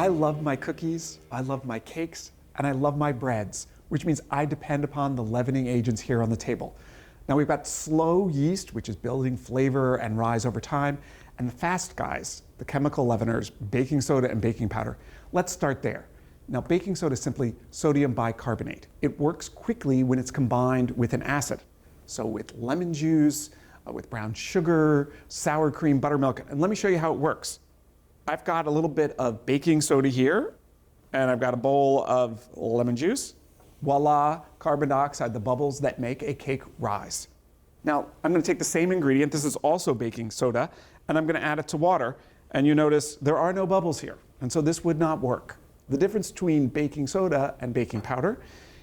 I love my cookies, I love my cakes, and I love my breads, which means I depend upon the leavening agents here on the table. Now we've got slow yeast, which is building flavor and rise over time, and the fast guys, the chemical leaveners, baking soda and baking powder. Let's start there. Now baking soda is simply sodium bicarbonate. It works quickly when it's combined with an acid. So with lemon juice, with brown sugar, sour cream, buttermilk, and let me show you how it works. I've got a little bit of baking soda here, and I've got a bowl of lemon juice. Voila, carbon dioxide, the bubbles that make a cake rise. Now, I'm going to take the same ingredient, this is also baking soda, and I'm going to add it to water, and you notice there are no bubbles here, and so this would not work. The difference between baking soda and baking powder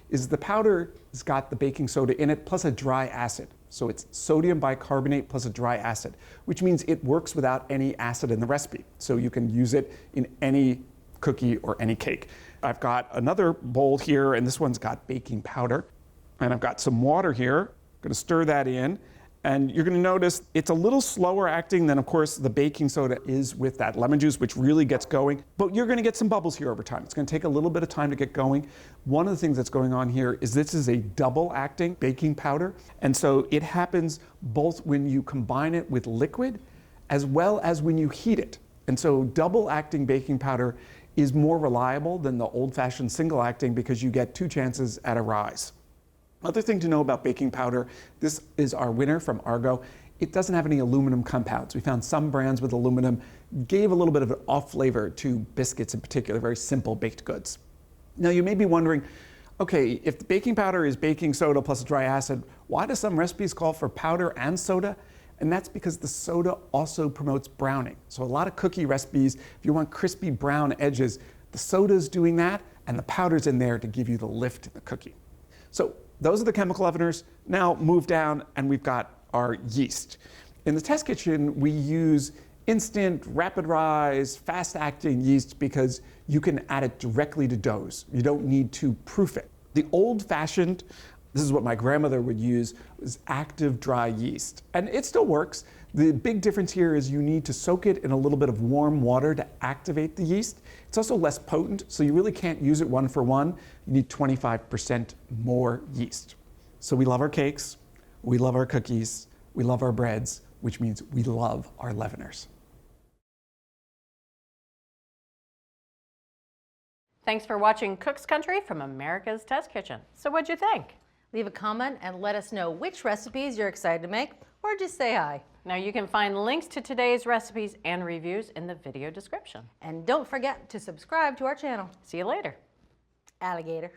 is the powder has got the baking soda in it plus a dry acid. So it's sodium bicarbonate plus a dry acid, which means it works without any acid in the recipe. So you can use it in any cookie or any cake. I've got another bowl here, and this one's got baking powder. And I've got some water here. I'm gonna stir that in. And you're gonna notice it's a little slower acting than, of course, the baking soda is with that lemon juice, which really gets going. But you're gonna get some bubbles here over time. It's gonna take a little bit of time to get going. One of the things that's going on here is this is a double acting baking powder. And so it happens both when you combine it with liquid as well as when you heat it. And so double acting baking powder is more reliable than the old-fashioned single acting because you get 2 chances at a rise. Other thing to know about baking powder, this is our winner from Argo. It doesn't have any aluminum compounds. We found some brands with aluminum gave a little bit of an off flavor to biscuits in particular, very simple baked goods. Now you may be wondering, okay, if the baking powder is baking soda plus a dry acid, why do some recipes call for powder and soda? And that's because the soda also promotes browning. So a lot of cookie recipes, if you want crispy brown edges, the soda's doing that and the powder's in there to give you the lift in the cookie. So those are the chemical leaveners. Now move down and we've got our yeast. In the test kitchen, we use instant, rapid rise, fast acting yeast because you can add it directly to doughs. You don't need to proof it. The old fashioned, this is what my grandmother would use, was active dry yeast. And it still works. The big difference here is you need to soak it in a little bit of warm water to activate the yeast. It's also less potent, so you really can't use it one for one. You need 25% more yeast. So we love our cakes, we love our cookies, we love our breads, which means we love our leaveners. Thanks for watching Cook's Country from America's Test Kitchen. So what'd you think? Leave a comment and let us know which recipes you're excited to make, or just say hi. Now you can find links to today's recipes and reviews in the video description. And don't forget to subscribe to our channel. See you later. Alligator.